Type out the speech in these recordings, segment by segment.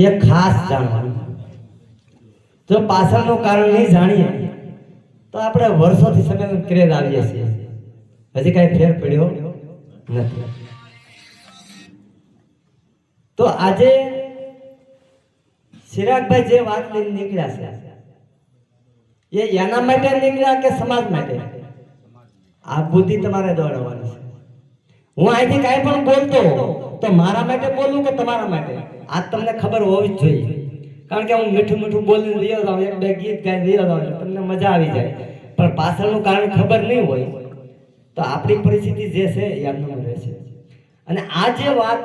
એ ખાસ જાણવાનું. જો પાછળનું કારણ નહીં જાણીએ તો આપણે વર્ષોથી સંમેલન ક્રેઝ આવીએ છીએ, હજી કાંઈ ફેર પડ્યો નથી. તો આજે ચિરાગભાઈ જે વાત લઈને નીકળ્યા છે એ એના માટે નીકળ્યા કે સમાજ માટે? આ બુદ્ધિ તમારે દોડવાની છે. હું અહીંથી કાંઈ પણ બોલતો તો મારા માટે બોલું કે તમારા માટે, આ તમને ખબર હોવી જ જોઈએ. કારણ કે હું મીઠું મીઠું બોલીને રહ્યો જાઉં, એક બે ગીત ગાઈને રહ્યો જાઉં એટલે તમને મજા આવી જાય, પણ પાછળનું કારણ ખબર નહીં હોય તો આપણી પરિસ્થિતિ જે છે એ આમનું રહેશે. અને આ જે વાત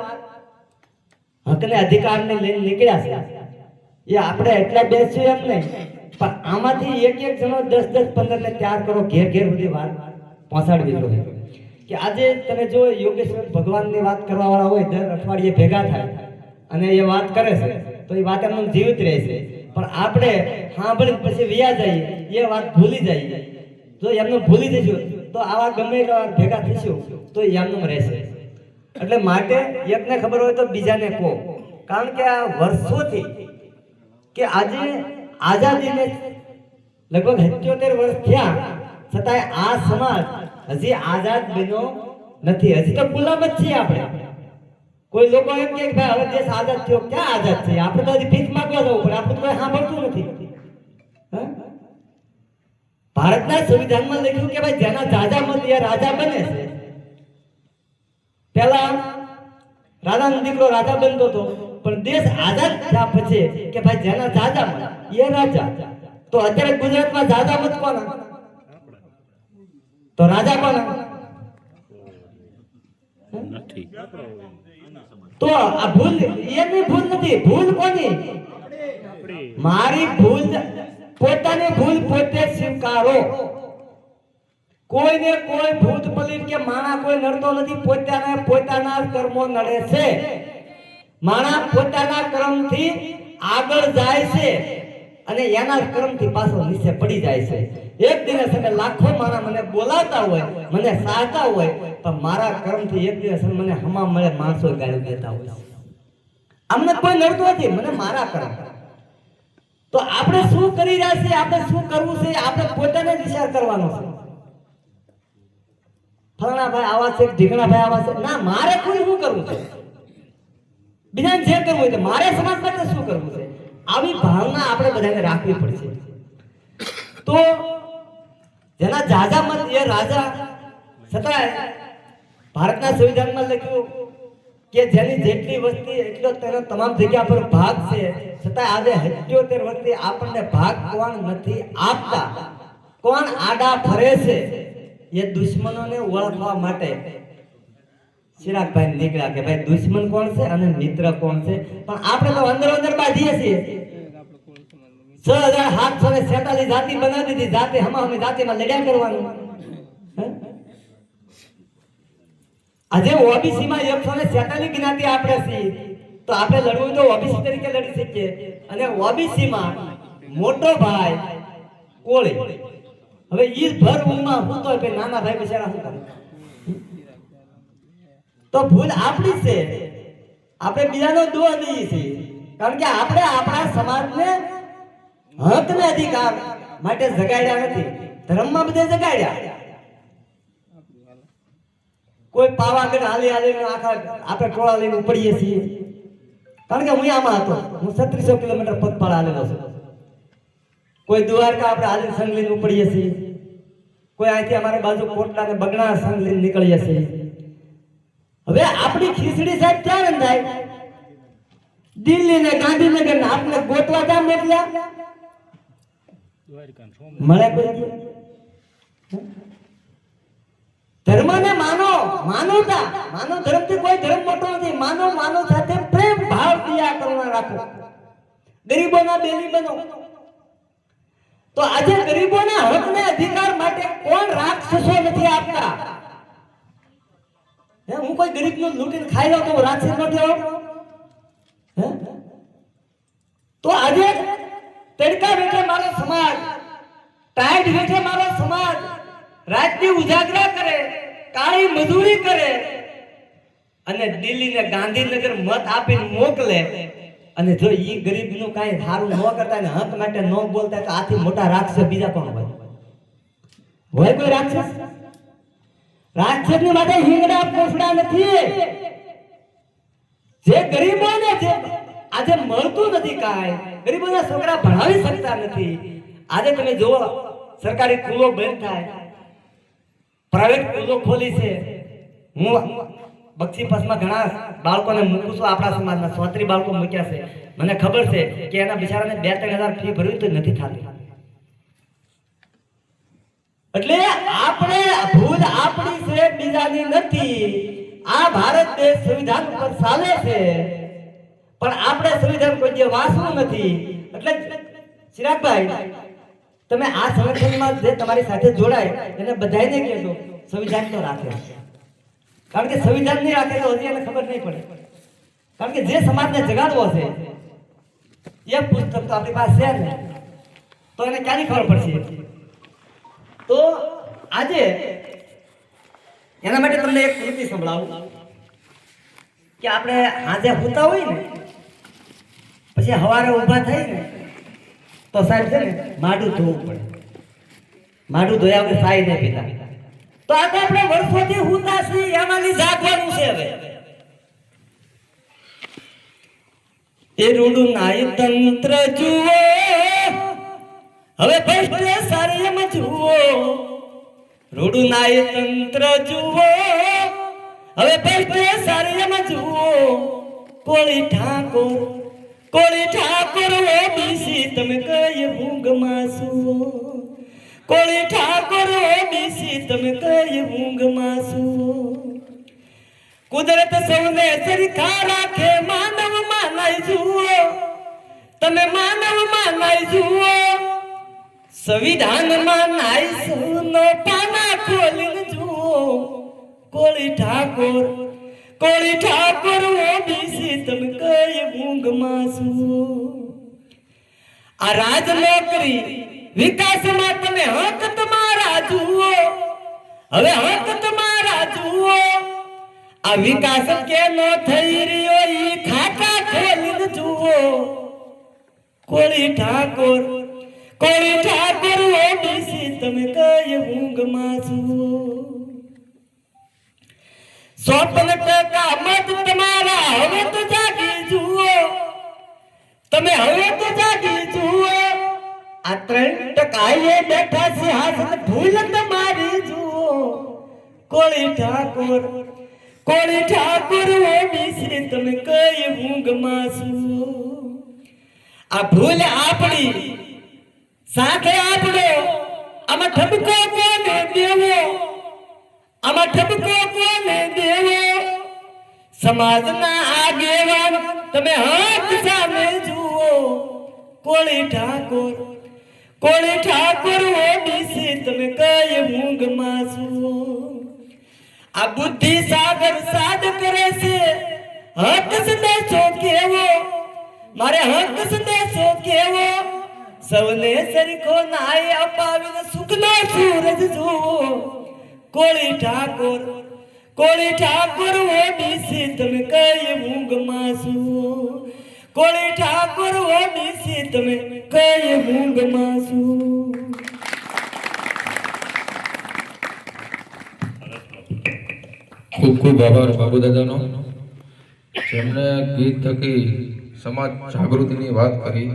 હકને અધિકારને લઈને નીકળ્યા છે એ આપણે એટલા બેસ્યું એમ નહીં, પણ આમાંથી એક એક જણો 10-10, 15 ને તૈયાર કરો, ઘેર ઘેર સુધી વાત પહોંચાડવી જોઈએ. કે આજે તમે જો યોગેશ્વર ભગવાનની વાત કરવા વાળા હોય દર અઠવાડિયે ભેગા થાય અને એ વાત કરે છે તો એ વાત એમનું જીવિત રહે છે, પણ આપણે સાંભળી પછી વ્યા જઈએ, એ વાત ભૂલી જઈએ. જો એમનું ભૂલી જઈશું તો આવા ગમે એટલા ભેગા થઈશું તો એમનું રહેશે. એટલે માટે એકને ખબર હોય તો બીજાને કહો. કારણ કે આ વર્ષોથી કે આજે આઝાદીને લગભગ 77 વર્ષ થયા છતાંય આ સમાજ હજી આઝાદ બન્યો નથી. હજી તો ગુલામ જ છીએ આપણે. કોઈ લોકો એમ કે ભાઈ હવે દેશ આઝાદ થયો, ક્યાં આઝાદ છે? આપણે તો હજી ભીખ માંગવા જવું પડે, આપણે તો કોઈ સાંભળતું નથી. ભારતના સંવિધાનમાં લખ્યું કે ભાઈ જેના જાજા મત એ રાજા બને છે. પહેલા રાજાનો દીકરો રાજા બનતો હતો, પણ દેશ આઝાદ થયા પછી કે ભાઈ જેના જાજા મત એ રાજા. તો અત્યારે ગુજરાતમાં જાજા મત કોના? તો રાજા કોના? નથી. તો આ ભૂલ એની ભૂલ નથી, ભૂલ કોની? મારી ભૂલ. પોતાની ભૂલ પોતે સ્વીકારો. કોઈને કોઈ ભૂત પલિત કે માણા કોઈ નડતો નથી, પોતાના કર્મો નડે છે. માણા પોતાના કર્મથી આગળ જાય છે અને એના કર્મથી પાછો નીચે પડી જાય છે. એક દિવસ અમે લાખો માણા મને બોલાવતા હોય, મને સાહતા હોય, પણ મારા કર્મથી એક દિવસ મને હમા મળે માણસો ગાળી દેતા હોય. અમને કોઈ નડતું નથી, મને મારા કર્મ. તો આપણે શું કરી રહ્યા છીએ, આપણે શું કરવું છે, આપણે પોતાને વિચાર કરવાનો છે. ફલાણા ભાઈ આવા છે, ઢીકણા ભાઈ આવા છે, ના, મારે કોઈ શું કરવું છે? બીજાને જે કરવું હોય મારે સમાજ માટે શું કરવું છે? આવી ભાવના આપણે બધાને રાખવી પડશે. તો જેના જાજા મત એ રાજા. છતાંય ભારતના સંવિધાનમાં લખ્યું કે જેની જેટલી વસ્તી એટલો તેનો તમામ જગ્યા પર ભાગ છે. છતાંય આજે 77 વર્ષથી આપણને ભાગ કોણ નથી આપતા? કોણ આડા ફરે છે? એ દુશ્મનોને ઓળખવા માટે ચિરાગભાઈ નીકળ્યા કે ભાઈ દુશ્મન કોણ છે અને મિત્ર કોણ છે. પણ આપણે તો અંદર અંદર બાંધીએ છીએ. 6747 જાતિ બનાવી દીધી, જાતિ હમાહમી જાતિમાં લડ્યા કરવાનું. આજે ઓબીસી માં 147 જ્ઞાતિ આપણે છીએ, તો આપણે લડવું તો ઓબીસી તરીકે લડી શકીએ. અને ઓબીસી માં મોટો ભાઈ કોળી, હવે ઈ ભર ઊંઘમાં હું તો નાના ભાઈ બિચારા શું કરે? તો ભૂલ આપણી છે, આપણે બીજાનો દોષ દઈએ છીએ. કારણ કે આપણે આપણા સમાજને હક ને અધિકાર માટે જગાડ્યા નથી. ધર્મમાં બધે જગાડ્યા. કોઈ પાવાગઢ હાલી હાલીને આખા આપણે ટોળા લઈને ઉપડીએ છીએ. કારણ કે હું આમાં હતો, હું 3600 કિલોમીટર પગપાળા હાલેલો છું. કોઈ દ્વારકા આપણે હાલીને સંગ લઈને ઉપડીએ છીએ. કોઈ અહીંથી અમારી બાજુ કોટડા ને બગડા સંગ લઈને નીકળીએ છીએ. હવે આપણી ખીચડી સાહેબ ક્યાં રંધાય? દિલ્હી ને ગાંધીનગર ને આપણે ગોતવા ક્યાં મોકલ્યા? મળે કોઈ? ધર્મને માનો, માનવતા માનો. ધર્મથી કોઈ ધર્મ મોટો નથી. માનો, માનવ સાથે પ્રેમ ભાવ દિયા કરુણા રાખો. ગરીબોના બેલી બનો. તો આજે ગરીબોના હકને અધિકાર માટે કોણ રાક્ષસો નથી આપતા? હું કોઈ ગરીબનું લૂંટીને ખાઈ લઉં તો રાક્ષસ નો થયો? તો આજે તડકા બેઠે મારો સમાજ, ટાઈટ બેઠે મારો સમાજ રાતની ઉજાગરા કરે, કાળી મજૂરી કરે અને દિલ્હી ને ગાંધીનગર મત આપીને મોકલે, અને જો ઈ ગરીબનું કાંઈ સારું ન કરતા ને હક માટે ન બોલતા તો આથી મોટા રાક્ષસ બીજા કોણ હોય કોઈ રાક્ષસ? રાક્ષસની માટે હિંગડા પોસડા નથી. જે ગરીબોને જે આજે મળતું નથી, કાંઈ ગરીબોના છોકરા ભણાવી શકતા નથી. આજે તમે જુઓ સરકારી સ્કૂલો બંધ થાય, પ્રાઇવેટ સ્કૂલો ખોલી છે. હું બક્ષીપસમાં ઘણા બાળકોને મૂકું છું, આપણા સમાજના 34 બાળકો મૂક્યા છે. મને ખબર છે કે એના બિચારાને 2-3 હજાર ફી ભરવી તો નથી થતી. એટલે આપણે ભૂલ આપણી છે, બીજાની નથી. આ ભારત દેશ સંવિધાન પર ચાલે છે, પણ આપણે સંવિધાન કોઈ જે વાંચવું નથી. એટલે ચિરાગભાઈ, તમે આ સંગઠનમાં જે તમારી સાથે જોડાય એને બધાને કહેજો સંવિધાન તો રાખે. કારણ કે સંવિધાન નહીં રાખે તો હજી એને ખબર નહીં પડે. કારણ કે જે સમાજને જગાડવો છે એ પુસ્તક તો આપણી પાસે છે ને, તો એને ક્યાંની ખબર પડશે? તો આજે એના માટે તમને એક કૃતિ સંભળાવું કે આપણે આજે સૂતા હોય ને પછી સવારે ઊભા થઈ ને તો સાહેબ છે ને માડું ધોવું પડે. માડું ધોયા વગર સાઈ નહીં પીતા. તો આજે આપણે વર્ષોથી સૂતા છીએ, એમાંથી જાગવાનું છે. હવે એ રૂડું નાય તંત્ર જુઓ, હવે ભ્રષ્ટ સારી જુઓ. રૂડું નાય તંત્ર જુઓ, હવે ભ્રષ્ટ સારી જુઓ. કોળી ઠાકોર ઓબીસી તમે કઈ ઊંઘમાં સુવો. કોળી ઠાકોર ઓબીસી તમે કઈ ઊંઘમાં સુવો. કુદરત સૌને સરખા રાખે, માનવ માનાય જુઓ. તમે માનવ માનાય જુઓ. સંવિધાનમાં નાય સૌનો પાના ખોલીને જુઓ. કોળી ઠાકોર ઓબીસી તમે કઈ ઊંઘમાં સુવો. આ રાજ નોકરી વિકાસમાં તમે હક તમારા જુઓ. હવે હક તમારા જુઓ. આ વિકાસ કેનો થઈ રહ્યો ઈ ખાતા ખોલીને જુઓ. કોળી ઠાકોર ઓબીસી તમે કઈ ઊંઘમાં જુઓ. 100% મત તમારા હવે તો જાગી જુઓ. તમે હવે તો જાગી જુઓ. આ 3% બેઠા સિંહાસન ભૂલ તમારી જુઓ. કોળી ઠાકોર ઓબીસી તમે કઈ ઊંઘમાં જુઓ. આ ભૂલ આપણી સાથે આપણો આમાં ઠપકો કોને દેવો. આમાં ઠપકો કોને દેવો. સમાજના આગેવાન તમે હાથ સામે જુઓ. કોળી ઠાકોર ઓબીસી તમે કઈ ઊંઘમાં જુઓ. આ બુદ્ધિ સાગર સાદ કરે છે, હક સંદેશો કેવો. મારે હક સંદેશો કેવો. સૌને સરખો નાય અપાવીને સુખનો સૂરજ જુઓ. કોળી ઠાકોર ઓબીસી તમે કઈ ઊંઘમાં સુવો. કોળી ઠાકોર ઓબીસી તમે કઈ ઊંઘમાં સુવો. ખૂબ ખૂબ આભાર બાબુ દાદાનો, જેમણે ગીત થકી સમાજ જાગૃતિની વાત કરી.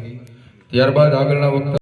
ત્યારબાદ આગળના વખતે